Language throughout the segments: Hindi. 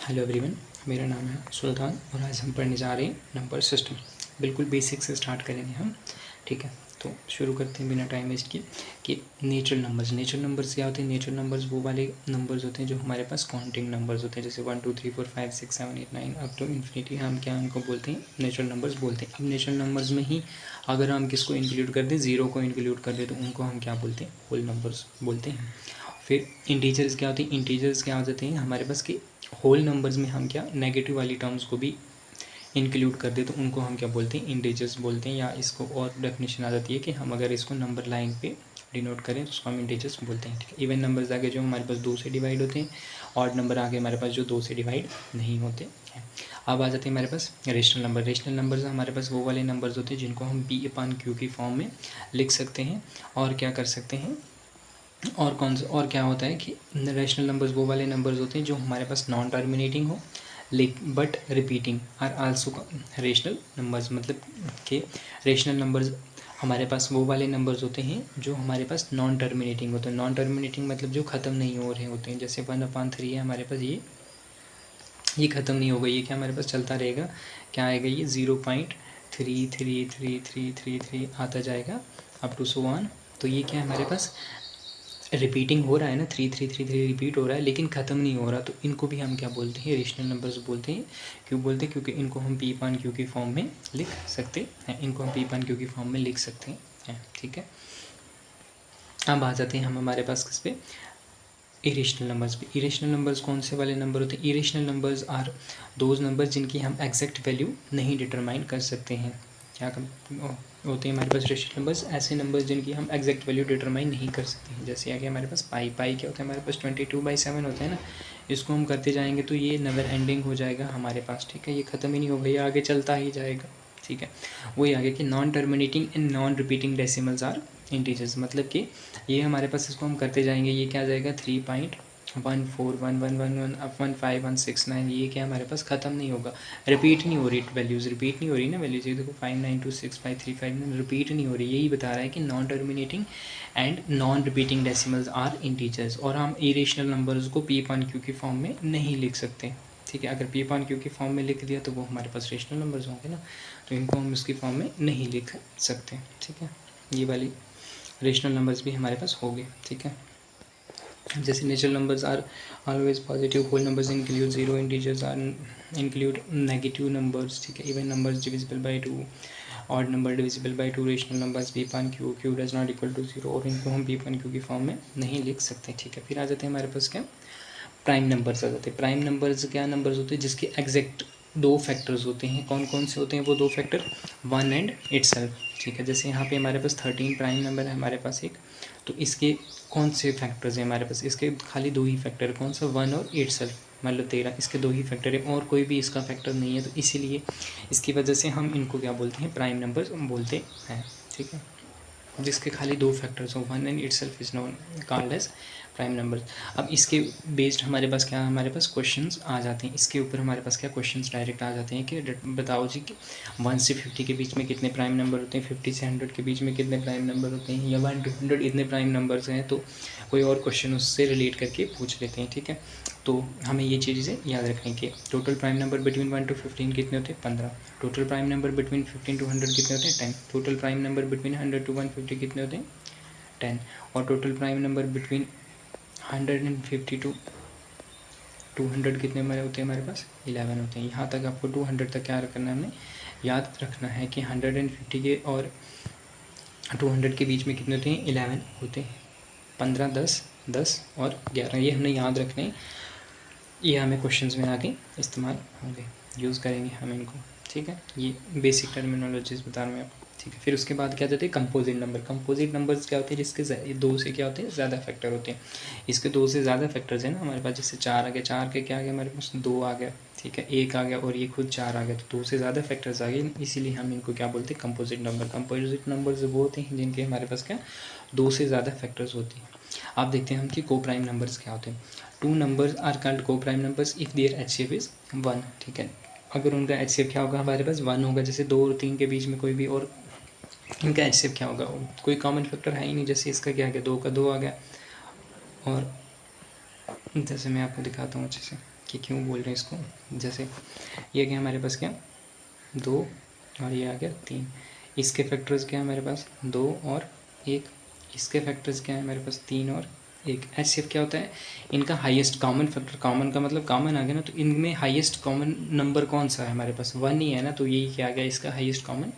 हेलो एवरीवन, मेरा नाम है सुल्तान और आज हम पढ़ने जा रहे हैं नंबर सिस्टम। बिल्कुल बेसिक से स्टार्ट करेंगे हम। ठीक है, तो शुरू करते हैं बिना टाइम वेस्ट किए कि नेचुरल नंबर्स क्या होते हैं। नेचुरल नंबर्स वो वाले नंबर्स होते हैं जो हमारे पास काउंटिंग नंबर्स होते हैं, जैसे 1 2 3 4 5 6 7 8 9 अप टू इन्फिनिटी। हम क्या उनको बोलते हैं, नेचुरल नंबर्स बोलते हैं। अब नेचुरल नंबर्स में ही अगर हम किसको इंक्लूड कर दें, ज़ीरो को इंक्लूड कर दें, तो उनको हम क्या बोलते हैं, होल नंबर्स बोलते हैं। फिर इंटीजर्स क्या होते हैं, इंटीजर्स क्या हो जाते हैं हमारे पास कि होल नंबर्स में हम क्या नेगेटिव वाली टर्म्स को भी इंक्लूड कर दे तो उनको हम क्या बोलते हैं, इंटीजर्स बोलते हैं। या इसको और डेफिनेशन आ जाती है कि हम अगर इसको नंबर लाइन पे डिनोट करें तो उसको हम इंटीजर्स बोलते हैं। ठीक है, इवन नंबर्स आगे जो हमारे पास 2 से डिवाइड होते हैं, ऑड नंबर आगे हमारे पास जो 2 से डिवाइड नहीं होते हैं। अब आ जाते हैं हमारे पास रेशनल नंबर। रेशनल नंबर्स हमारे पास वो वाले नंबर्स होते हैं जिनको हम P/Q की फॉर्म में लिख सकते हैं। और क्या कर सकते हैं, और कौन सा और क्या होता है कि रेशनल नंबर्स वो वाले नंबर्स होते हैं जो हमारे पास नॉन टर्मिनेटिंग हो but repeating are also rational numbers. मतलब कि रेशनल नंबर्स हमारे पास वो वाले नंबर्स होते हैं जो हमारे पास नॉन टर्मिनेटिंग होते हैं। नॉन टर्मिनेटिंग मतलब जो ख़त्म नहीं हो रहे होते हैं, जैसे 1/3 है हमारे पास, ये ख़त्म नहीं होगा, ये क्या हमारे पास चलता रहेगा। क्या आएगा, ये 0.333333 आता जाएगा अप टू सो वन। तो ये क्या है हमारे पास रिपीटिंग हो रहा है ना, 3333 रिपीट हो रहा है लेकिन ख़त्म नहीं हो रहा। तो इनको भी हम क्या बोलते हैं, रेशनल नंबर्स बोलते हैं। क्यों बोलते हैं, क्योंकि इनको हम P/Q की फॉर्म में लिख सकते हैं। इनको हम P/Q की फॉर्म में लिख सकते हैं। ठीक है, अब आ जाते हैं हम हमारे पास किस पे, इरेशनल नंबर्स पे। इरेशनल नंबर्स कौन से वाले नंबर होते हैं, irrational numbers are those numbers जिनकी हम एग्जैक्ट वैल्यू नहीं डिटरमाइन कर सकते हैं। क्या होते हैं हमारे पास रेशनल नंबर्स, ऐसे नंबर्स जिनकी हम एग्जैक्ट वैल्यू डिटरमाइन नहीं कर सकते हैं। जैसे आगे हमारे पास पाई क्या होता है, हमारे पास 22/7 होता है ना। इसको हम करते जाएंगे तो ये नेवर एंडिंग हो जाएगा हमारे पास। ठीक है, ये ख़त्म ही नहीं होगा, ये आगे चलता ही जाएगा। ठीक है, वही आगे कि non terminating and non repeating decimals are integers. मतलब कि ये हमारे पास इसको हम करते जाएंगे, ये क्या आ जाएगा 3.14111 अब 15169। ये क्या हमारे पास ख़त्म नहीं होगा, रिपीट नहीं हो रही वैल्यूज़, रिपीट नहीं हो रही ना वैल्यूज़। ये देखो 59265335 रिपीट नहीं हो रही। यही बता रहा है कि non terminating and non repeating decimals are integers. और हम इरेशनल नंबर्स को P/Q की फॉर्म में नहीं लिख सकते। ठीक है, अगर P/Q की फॉर्म में लिख दिया तो वो हमारे पास रेशनल नंबर्स होंगे ना, तो इनको हम इसकी फॉर्म में नहीं लिख सकते। ठीक है, ये वाली रेशनल नंबर्स भी हमारे पास हो गए। ठीक है, जैसे natural numbers are always positive, whole numbers include zero, integers are include negative numbers. ठीक है, even numbers divisible by 2, odd number divisible by 2, rational numbers P/Q, Q does not equal to 0, और इनको हम P/Q की फॉर्म में नहीं लिख सकते। ठीक है, फिर आ जाते हैं हमारे पास क्या, प्राइम नंबर्स आ जाते हैं। प्राइम नंबर्स क्या नंबर्स होते हैं जिसके एग्जैक्ट दो फैक्टर्स होते हैं। कौन कौन से होते हैं वो दो फैक्टर, 1 एंड इटसेल्फ। ठीक है, जैसे यहाँ पे हमारे पास 13 प्राइम नंबर है हमारे पास एक, तो इसके कौन से फैक्टर्स हैं हमारे पास, इसके खाली दो ही फैक्टर, कौन सा, 1 और इटसेल्फ, मतलब 13, इसके दो ही फैक्टर है और कोई भी इसका फैक्टर नहीं है। तो इसीलिए इसकी वजह से हम इनको क्या बोलते हैं, प्राइम नंबर्स बोलते हैं। ठीक है, जिसके खाली दो फैक्टर्स हो, 1 and itself is known called as prime numbers. अब इसके बेस्ड हमारे पास क्या, हमारे पास क्वेश्चंस आ जाते हैं, इसके ऊपर हमारे पास क्या क्वेश्चंस डायरेक्ट आ जाते हैं कि बताओ जी कि 1 से 50 के बीच में कितने प्राइम नंबर होते हैं, 50 से 100 के बीच में कितने प्राइम नंबर होते हैं, या 1 to 100 इतने प्राइम नंबर्स हैं। तो कोई और क्वेश्चन उससे रिलेट करके पूछ लेते हैं। ठीक है, तो हमें ये चीज़ें याद रखने की। Total prime number between 1 to 15 कितने होते हैं, 15। Total prime number between 15 to 100 कितने होते हैं, 10। Total prime number between 100 to 150 कितने होते हैं, 10। और total prime number between 150 to 200 कितने हमारे होते हैं, हमारे पास 11 होते हैं। यहाँ तक आपको 200 तक क्या रखना है, हमें याद रखना है कि 150 के और 200 के बीच में कितने होते हैं, 11 होते हैं। 15, 10, 10 और 11, ये हमने याद रखने हैं। ये हमें क्वेश्चंस में आगे इस्तेमाल होंगे, यूज़ करेंगे हम इनको। ठीक है, ये बेसिक टर्मिनोलॉजीज बता रहा हूँ मैं आपको। ठीक है, फिर उसके बाद क्या जाते हैं कंपोजिट नंबर। कंपोजिट नंबर्स क्या होते हैं, जिसके दो से क्या होते हैं, ज़्यादा फैक्टर होते हैं। इसके दो से ज़्यादा फैक्टर्स हैं ना हमारे पास, जैसे 4 आ गया, 4 के क्या आ गया हमारे पास, 2 आ गया। ठीक है, 1 आ गया और ये खुद 4 आ गया, तो 2 से ज़्यादा फैक्टर्स आ गए, इसीलिए हम इनको क्या बोलते हैं, कंपोजिट नंबर। कंपोजिट नंबर्स वो होते हैं जिनके हमारे पास क्या 2 से ज़्यादा फैक्टर्स होती हैं। आप देखते हैं हम कि को प्राइम नंबर्स क्या होते हैं। 2 numbers are called coprime numbers if there HCF is 1। ठीक है, अगर उनका HCF क्या होगा, हमारे पास 1 होगा। जैसे 2 और 3 के बीच में कोई भी, और इनका HCF क्या होगा, कोई कॉमन फैक्टर है ही नहीं। जैसे इसका क्या आ गया, 2 का 2 आ गया। और जैसे मैं आपको दिखाता हूँ अच्छे से, कि क्यों बोल रहे हैं इसको। जैसे ये क्या हमारे पास क्या 2 और ये आ गया 3, इसके फैक्टर्स क्या है हमारे पास 2 और 1, इसके फैक्टर्स क्या है हमारे पास 3 और 1। एचसीएफ क्या होता है, इनका हाईएस्ट कॉमन फैक्टर, कॉमन का मतलब कॉमन आ गया ना, तो इनमें हाईएस्ट कॉमन नंबर कौन सा है हमारे पास 1 ही है ना, तो यही क्या आ गया इसका हाईएस्ट कॉमन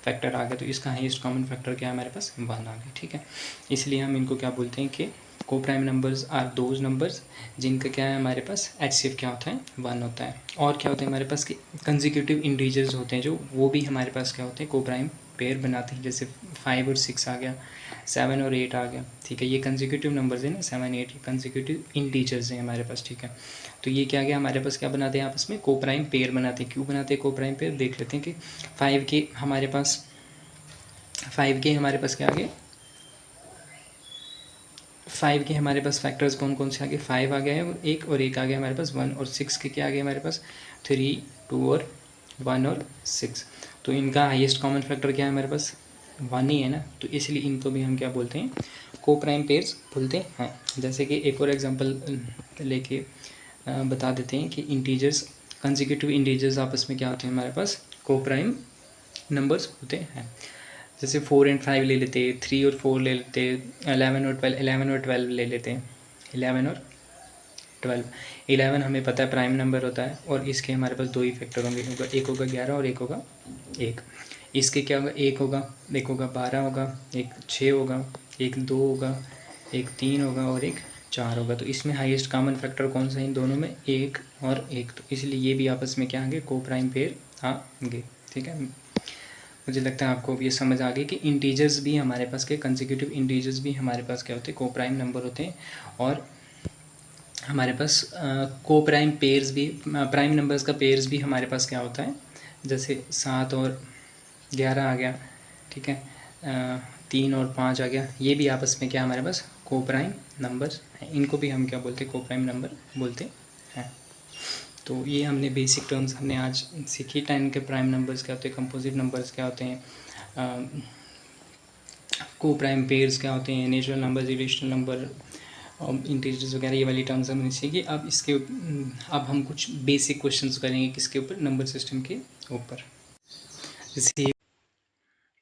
फैक्टर आ गया, तो इसका हाईएस्ट कॉमन फैक्टर क्या है हमारे पास 1 आ गया। ठीक है, इसलिए हम इनको क्या बोलते हैं कि coprime numbers are those numbers जिनका क्या है हमारे पास एचसीएफ क्या होता है 1 होता है। और क्या होता है हमारे पास कि कंसेक्यूटिव इंटीजर्स होते हैं जो, वो भी हमारे पास क्या होते हैं को प्राइम पेयर बनाते हैं, जैसे 5 और 6 आ गया, 7 और 8 आ गया। ठीक है, ये कंसेक्यूटिव नंबर्स हैं ना 7 8, ये कंसेक्यूटिव इंटीजर्स हैं हमारे पास। ठीक है, तो ये क्या गया हमारे पास क्या बनाते हैं आपस में को प्राइम पेयर बनाते हैं। क्यों बनाते हैं को प्राइम पेयर, देख लेते हैं कि 5 के हमारे पास क्या आ गए, 5 के हमारे पास फैक्टर्स कौन कौन से आ गए, 5 आ गया है और 1 आ गया हमारे पास 1, और 6 के क्या आ गए हमारे पास 3 2 और 1 और 6। तो इनका हाईएस्ट कॉमन फैक्टर क्या है हमारे पास 1 ही है ना, तो इसलिए इनको भी हम क्या बोलते हैं को प्राइम पेयर्स बोलते हैं। जैसे कि एक और एग्जांपल लेके बता देते हैं कि इंटीजर्स, कंसेक्यूटिव इंटीजर्स आपस में क्या होते हैं हमारे पास को प्राइम नंबर्स होते हैं। जैसे 4 और 5 ले लेते, 3 और 4 ले लेते, 11 और 12 ले लेते हैं, 11 और 12। 11 हमें पता है प्राइम नंबर होता है, और इसके हमारे पास 2 ही फैक्टर होंगे, एक होगा 11 और एक होगा 1। इसके क्या होगा, एक होगा 12 होगा, एक 6 होगा, एक 2 होगा, एक 3 होगा और एक 4 होगा। तो इसमें हाईएस्ट कॉमन फैक्टर कौन सा है इन दोनों में, 1 और 1, तो इसलिए ये भी आपस में क्या आएंगे को प्राइम पेयर आएंगे। ठीक है, मुझे लगता है आपको ये समझ आ गई कि इंटीजर्स भी हमारे पास के कंसेक्यूटिव इंटीजर्स भी हमारे पास क्या होते हैं को प्राइम नंबर होते हैं, और हमारे पास को प्राइम पेयर्स भी, प्राइम नंबर्स का पेयर्स भी हमारे पास क्या होता है, जैसे 7 और 11 आ गया। ठीक है, 3 और 5 आ गया, ये भी आपस में क्या हमारे पास को प्राइम नंबर्स हैं, इनको भी हम क्या बोलते हैं को प्राइम नंबर बोलते हैं। तो ये हमने बेसिक टर्म्स हमने आज सीखी। 10 के प्राइम नंबर्स क्या होते हैं, कंपोजिट नंबर्स क्या होते हैं, को प्राइम पेयर्स क्या होते हैं, natural numbers, irrational number, integers वगैरह, ये वाली टर्म्स हमने सीखी। अब इसके अब हम कुछ बेसिक क्वेश्चंस करेंगे किसके ऊपर, नंबर सिस्टम के ऊपर। जैसे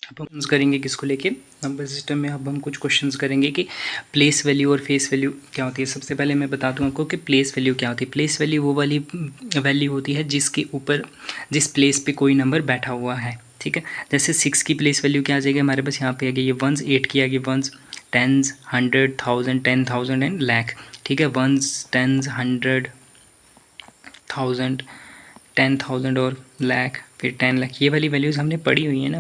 अब हम करेंगे किसको लेके, नंबर सिस्टम में। अब हम कुछ क्वेश्चंस करेंगे कि प्लेस वैल्यू और फेस वैल्यू क्या होती है। सबसे पहले मैं बता दूं आपको कि प्लेस वैल्यू क्या होती है। प्लेस वैल्यू वो वाली वैल्यू होती है जिसके ऊपर, जिस प्लेस पे कोई नंबर बैठा हुआ है। ठीक है, जैसे 6 की प्लेस वैल्यू क्या आ जाएगी हमारे पास, यहाँ पे आ गई ये वंस, 8 की आ गई वंस, टेंस, 100, 1000, 10,000 एंड लाख। ठीक है, वंस, टेंस, 100, 1000, 10,000 और लाख, फिर 10 लाख, ये वाली वैल्यूज़ हमने पढ़ी हुई है ना,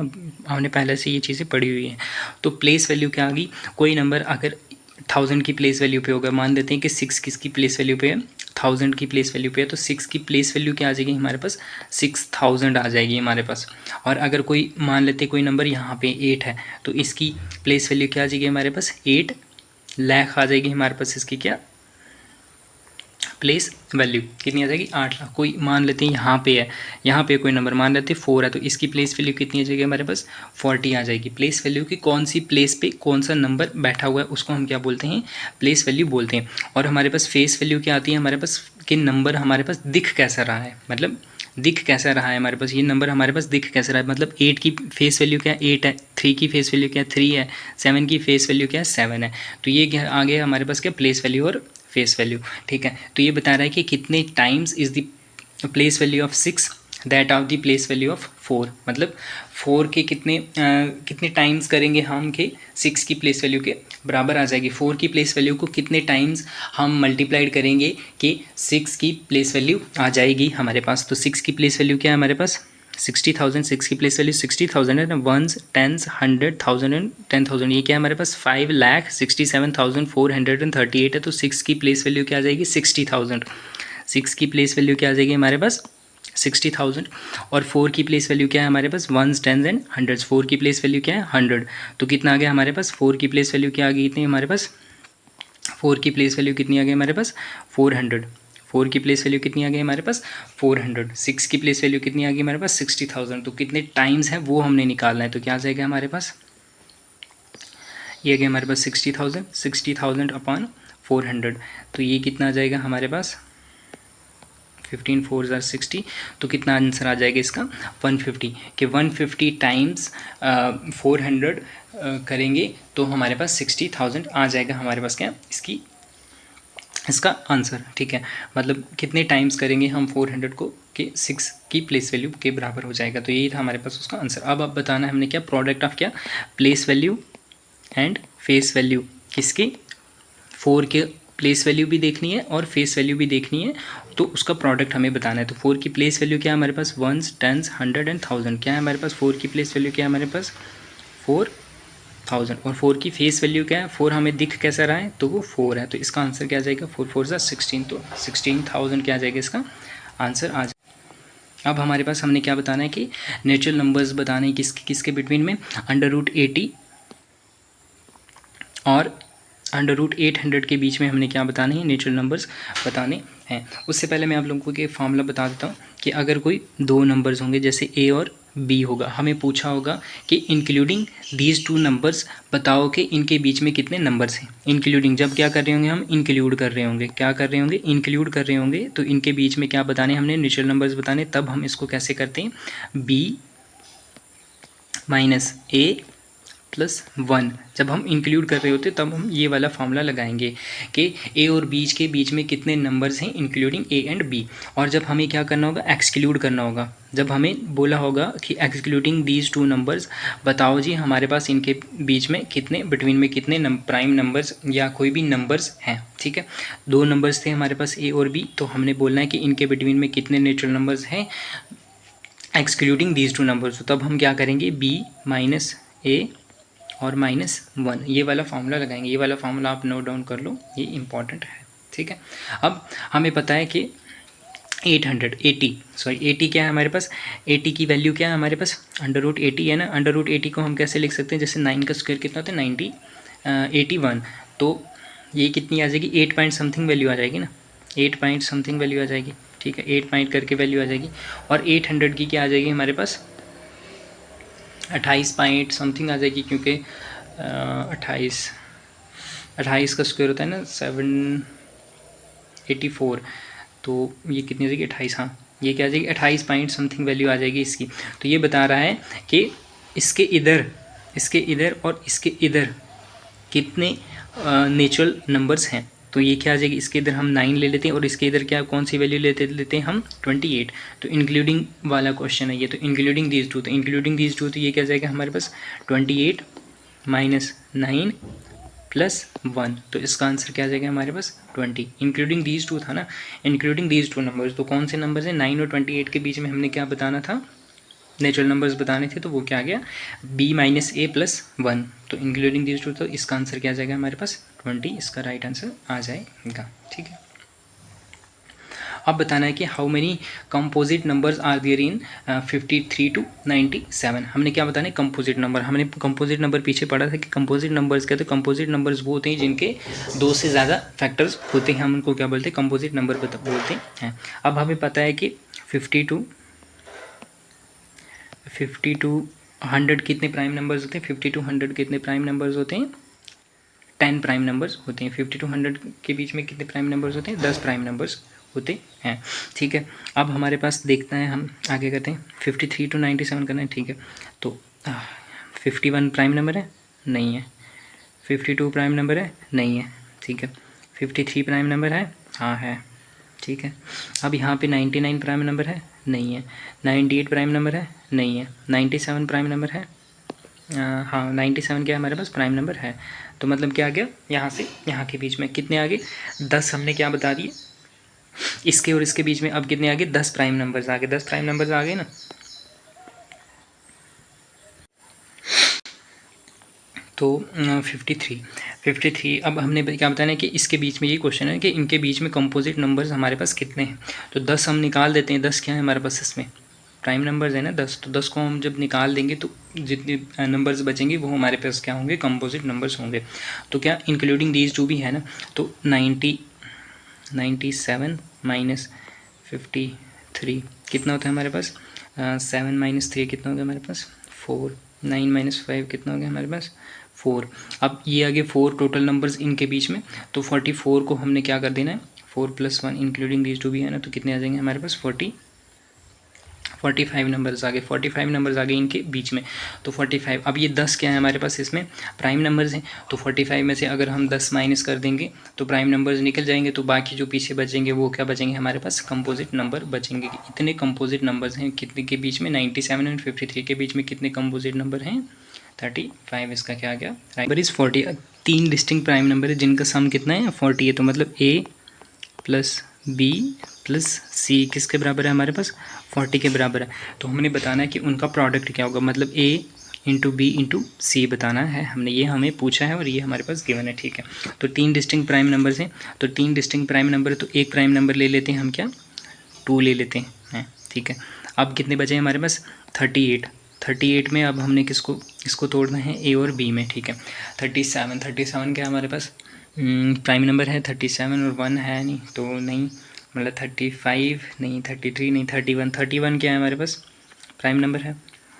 हमने पहले से ये चीज़ें पढ़ी हुई हैं। तो प्लेस वैल्यू क्या आ गई, कोई नंबर अगर 1000 की प्लेस वैल्यू पे होगा, मान लेते हैं कि 6 किसकी प्लेस वैल्यू पे है, 1000 की प्लेस वैल्यू पे है, तो 6 की प्लेस वैल्यू क्या आ जाएगी हमारे पास 6000 आ जाएगी हमारे पास। और अगर कोई मान लेते हैं कोई नंबर यहाँ पे 8 है, तो इसकी प्लेस वैल्यू क्या आ जाएगी हमारे पास 8 लाख आ जाएगी हमारे पास। इसकी क्या प्लेस वैल्यू कितनी आ जाएगी 8 लाख। कोई मान लेते हैं यहाँ पे है, यहाँ पे कोई नंबर मान लेते हैं 4 है, तो इसकी प्लेस वैल्यू कितनी आ जाएगी हमारे पास 40 आ जाएगी। प्लेस वैल्यू की कौन सी प्लेस पे कौन सा नंबर बैठा हुआ है उसको हम क्या बोलते हैं, प्लेस वैल्यू बोलते हैं। और हमारे पास फेस वैल्यू क्या आती है हमारे पास, कि नंबर हमारे पास दिख कैसा रहा है, मतलब दिख कैसा रहा है हमारे पास, ये नंबर हमारे पास दिख कैसा रहा है, मतलब 8 की फेस वैल्यू क्या है 8 है, 3 की फेस वैल्यू क्या है 3 है, 7 की फेस वैल्यू क्या है 7 है। तो ये आ गया हमारे पास क्या प्लेस वैल्यू और फेस वैल्यू। ठीक है, तो ये बता रहा है कि कितने times is the place value of 6 that of the place value of 4, मतलब 4 के कितने टाइम्स करेंगे हम के 6 की प्लेस वैल्यू के बराबर आ जाएगी। 4 की प्लेस वैल्यू को कितने टाइम्स हम मल्टीप्लाइड करेंगे कि 6 की प्लेस वैल्यू आ जाएगी हमारे पास। तो 6 की प्लेस वैल्यू क्या है हमारे पास 60,000, 6 की प्लेस वैल्यू 60,000 है ना, वंस, टेंस, 100, 1000 एंड 10,000, ये क्या है हमारे पास 5,67,438 है। तो 6 की प्लेस वैल्यू क्या आ जाएगी 60,000, 6 की प्लेस वैल्यू क्या आ जाएगी हमारे पास 60,000। और 4 की प्लेस वैल्यू क्या है हमारे पास वंस, टेंस एंड हंड्रेड्स, 4 की प्लेस वैल्यू क्या है 100। तो कितना आ गया हमारे पास 4 की प्लेस वैल्यू क्या आ गई इतनी हमारे पास, 4 की प्लेस वैल्यू कितनी आ गई हमारे पास 400। 4 की प्लेस वैल्यू कितनी आ गई हमारे पास 400। 6 की प्लेस वैल्यू कितनी आ गई हमारे पास 60,000। तो कितने टाइम्स है वो हमने निकालना है, तो क्या आ जाएगा हमारे पास, ये आ गया हमारे पास 60,000 अपॉन 400, तो ये कितना आ जाएगा हमारे पास 15 4 ज़ार 60, तो कितना आंसर आ जाएगा इसका 150, कि 150 टाइम्स 400 करेंगे तो हमारे पास 60,000 आ जाएगा हमारे पास क्या इसका आंसर। ठीक है, मतलब कितने टाइम्स करेंगे हम 400 को कि 6 की प्लेस वैल्यू के बराबर हो जाएगा। तो यही था हमारे पास उसका आंसर। अब बताना है हमने क्या, प्रोडक्ट ऑफ क्या, place value and face value, किसके, 4 के प्लेस वैल्यू भी देखनी है और फेस वैल्यू भी देखनी है, तो उसका प्रोडक्ट हमें बताना है। तो 4 की प्लेस वैल्यू क्या है हमारे पास, 1s 10s 100 एंड 1000, क्या है हमारे पास 4 की प्लेस वैल्यू, क्या है हमारे पास 4000, और 4 की फेस वैल्यू क्या है, 4 हमें दिख कैसा रहा है, तो वो 4 है, तो इसका आंसर क्या आ जाएगा, 4 4 ज़ा 16, तो 16,000 क्या आ जाएगा इसका आंसर आ जाएगा। अब हमारे पास हमने क्या बताना है कि नेचुरल नंबर्स बताने किसके बिटवीन में, √80 और √800 के बीच में हमने क्या बताने हैं, नेचुरल नंबर्स बताने हैं। उससे पहले मैं आप लोगों को एक फार्मूला बता देता हूँ कि अगर कोई दो नंबर्स होंगे, जैसे ए और बी होगा, हमें पूछा होगा कि इंक्लूडिंग दीज टू नंबर्स बताओ कि इनके बीच में कितने नंबर्स हैं। इंक्लूडिंग जब क्या कर रहे होंगे, हम इंक्लूड कर रहे होंगे, क्या कर रहे होंगे, इंक्लूड कर रहे होंगे, तो इनके बीच में क्या बताने हमने, नेचुरल नंबर्स बताने। तब हम इसको कैसे करते हैं, b माइनस a प्लस 1, जब हम इंक्लूड कर रहे होते तब हम ये वाला फार्मूला लगाएंगे कि ए और बीच के बीच में कितने नंबर्स हैं इंक्लूडिंग ए एंड बी। और जब हमें क्या करना होगा, एक्सक्लूड करना होगा, जब हमें बोला होगा कि एक्सक्लूडिंग दीज टू नंबर्स बताओ जी हमारे पास इनके बीच में कितने, बिटवीन में कितने प्राइम नंबर्स या कोई भी नंबर्स हैं। ठीक है, दो नंबर्स थे हमारे पास ए और बी, तो हमने बोलना है कि इनके बिटवीन में कितने नेचुरल नंबर्स हैं एक्सक्लूडिंग दीज टू नंबर्स। तो तब हम क्या करेंगे, b माइनस ए और -1, ये वाला फार्मूला लगाएंगे। ये वाला फार्मूला आप नोट डाउन कर लो, ये इंपॉर्टेंट है। ठीक है, अब हमें पता है कि 80 क्या है हमारे पास, 80 की वैल्यू क्या है हमारे पास, √80 है ना। √80 को हम कैसे लिख सकते हैं, जैसे 9 का स्क्वायर कितना होता है 81, तो ये कितनी आ जाएगी, 8 पॉइंट समथिंग वैल्यू आ जाएगी ना, 8 पॉइंट समथिंग वैल्यू आ जाएगी। ठीक है, 8 पॉइंट करके वैल्यू आ जाएगी, और 800 की क्या आ जाएगी हमारे पास, 28 पॉइंट समथिंग आ जाएगी, क्योंकि 28 का स्क्वायर होता है ना 784, तो ये कितनी आ जाएगी 28, हाँ ये क्या आ जाएगी 28 पॉइंट समथिंग वैल्यू आ जाएगी इसकी। तो ये बता रहा है कि इसके इधर और इसके इधर कितने नेचुरल नंबर्स हैं। तो ये क्या आ जाएगी, इसके इधर हम 9 ले लेते हैं और इसके इधर क्या, कौन सी वैल्यू लेते हैं हम 28। तो इंक्लूडिंग वाला क्वेश्चन है ये, तो इंक्लूडिंग दीज टू, तो इंक्लूडिंग दीज टू, तो ये क्या जाएगा हमारे पास 28 माइनस 9 प्लस 1, तो इसका आंसर क्या आ जाएगा हमारे पास 20। इंक्लूडिंग दीज टू था ना, इंक्लूडिंग दीज टू नंबर्स, तो कौन से नंबर्स हैं, 9 और 28 के बीच में हमने क्या बताना था, नेचुरल नंबर्स बताने थे, तो वो क्या आ गया b माइनस ए प्लस 1, तो इंक्लूडिंग दीज टू, तो इसका आंसर क्या आ जाएगा हमारे पास 20, इसका राइट आंसर आ जाएगा। ठीक है, अब बताना है कि how many composite numbers are there in 53 to 97। हमने क्या बताना है, कंपोजिट नंबर। हमने कंपोजिट नंबर पीछे पढ़ा था कि कंपोजिट नंबर्स क्या, तो कंपोजिट नंबर्स वो होते हैं जिनके 2 से ज़्यादा फैक्टर्स होते हैं, हम उनको क्या बोलते हैं, कंपोजिट नंबर बोलते हैं। अब हमें पता है कि 50 to 100 कितने प्राइम नंबर्स होते हैं, 50 to 100 कितने प्राइम नंबर्स होते हैं, 10 प्राइम नंबर्स होते हैं। 50 to 100 के बीच में कितने प्राइम नंबर्स होते हैं, 10 प्राइम नंबर्स होते हैं। ठीक है, अब हमारे पास देखते हैं, हम आगे करते हैं, 53 to 97 करना है। ठीक है, तो 51 प्राइम नंबर है, नहीं है। 52 प्राइम नंबर है, नहीं है। ठीक है, 53 प्राइम नंबर है, हाँ है। ठीक है, अब यहाँ पे 99 प्राइम नंबर है, नहीं है। 98 प्राइम नंबर है, नहीं है। 97 प्राइम नंबर है, हाँ 97 क्या हमारे पास प्राइम नंबर है। तो मतलब क्या आ गया, यहाँ से यहाँ के बीच में कितने आगे, 10 हमने क्या बता दिए, इसके और इसके बीच में अब कितने आगे, 10 प्राइम नंबर्स आ गए, 10 प्राइम नंबर्स आ गए ना। तो 53 अब हमने क्या बताना है कि इसके बीच में, ये क्वेश्चन है कि इनके बीच में कंपोजिट नंबर्स हमारे पास कितने हैं। तो 10 हम निकाल देते हैं, 10 क्या है हमारे पास, इसमें प्राइम नंबर्स है ना 10, तो 10 को हम जब निकाल देंगे तो जितने नंबर्स बचेंगे वो हमारे पास क्या होंगे, कंपोजिट नंबर्स होंगे। तो क्या इंक्लूडिंग दीज टू भी है ना, तो 97 माइनस 53 कितना होता है हमारे पास, 7 माइनस 3 कितना हो गया हमारे पास 4, 9 माइनस 5 कितना हो गया हमारे पास 4। अब ये आगे 4 टोटल नंबर्स इनके बीच में, तो 44 को हमने क्या कर देना है, 4 + 1 इंक्लूडिंग दीज टू भी है ना, तो कितने आ जाएंगे हमारे पास 45 नंबर्स आ गए, 45 नंबर्स आ गए इनके बीच में। तो 45, अब ये 10 क्या है हमारे पास इसमें प्राइम नंबर्स हैं, तो 45 में से अगर हम 10 माइनस कर देंगे तो प्राइम नंबर्स निकल जाएंगे, तो बाकी जो पीछे बचेंगे वो क्या बचेंगे हमारे पास, कंपोजिट नंबर बचेंगे। इतने कंपोजिट नंबर्स हैं कितने के बीच में, 97 और 53 के बीच में कितने कंपोजिट नंबर हैं, 35। इसका क्या आ गया, number is 40। 3 distinct prime number है जिनका सम कितना है 40 है, तो मतलब A + B + C किसके बराबर है हमारे पास, 40 के बराबर है। तो हमने बताना है कि उनका प्रोडक्ट क्या होगा, मतलब A × B × C बताना है हमने, ये हमें पूछा है और ये हमारे पास गिवन है, ठीक है। तो 3 डिस्टिंक्ट प्राइम नंबर्स हैं, तो 3 डिस्टिंक्ट प्राइम नंबर है, तो एक प्राइम नंबर ले लेते हैं हम, क्या 2 ले लेते हैं, ठीक है। अब कितने बचे हमारे पास 38 में अब हमने इसको तोड़ना है A और B में, ठीक है। 37 क्या हमारे पास प्राइम नंबर है, 37 और 1 है नहीं, तो नहीं, मतलब 35 नहीं, 33 नहीं, 31 क्या है हमारे पास प्राइम नंबर है,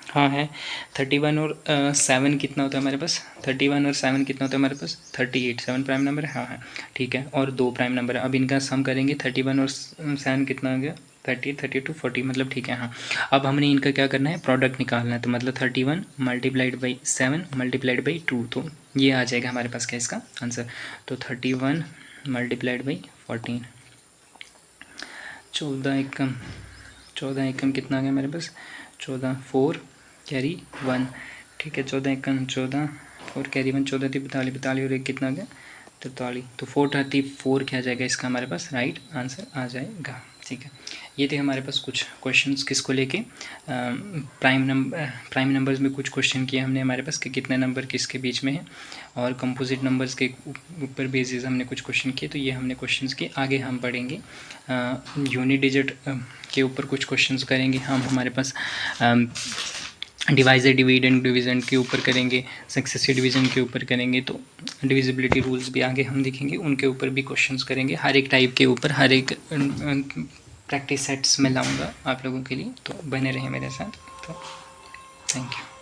हाँ है। 31 और 7 कितना होता है हमारे पास, 31 और 7 कितना होता है हमारे पास 38, 7 प्राइम नंबर है, हाँ है, ठीक है। और 2 प्राइम नंबर है, अब इनका सम करेंगे, 31 और 7 कितना हो गया 30, 32, 40, मतलब ठीक है, हाँ। अब हमने इनका क्या करना है, प्रोडक्ट निकालना है, तो मतलब 31 × 7 × 2, तो ये आ जाएगा हमारे पास क्या इसका आंसर। तो 31 × 14, 14 एकम कितना आ गया हमारे पास, 14, 4 कैरी 1, ठीक है। 14 एकम 14, 4 कैरी 1, 14 थी 42 और 1 कितना आ गया 43, तो 434 क्या आ जाएगा इसका हमारे पास राइट आंसर आ जाएगा, ठीक है। ये थे हमारे पास कुछ क्वेश्चंस किसको लेके, प्राइम नंबर्स में कुछ क्वेश्चन किए हमने हमारे पास कि कितने नंबर किसके बीच में है, और कंपोजिट नंबर्स के ऊपर बेसिस हमने कुछ क्वेश्चन किए, तो ये हमने क्वेश्चंस किए। आगे हम पढ़ेंगे यूनिट डिजिट के ऊपर कुछ क्वेश्चंस करेंगे हम, हमारे पास डिवाइजर डिवीजन के ऊपर करेंगे, सक्सेसिव डिवीजन के ऊपर करेंगे, तो डिविजिबिलिटी रूल्स भी आगे हम देखेंगे, उनके ऊपर भी क्वेश्चंस करेंगे, हर एक टाइप के ऊपर, हर एक प्रैक्टिस सेट्स में लाऊंगा आप लोगों के लिए, तो बने रहें मेरे साथ। तो थैंक यू।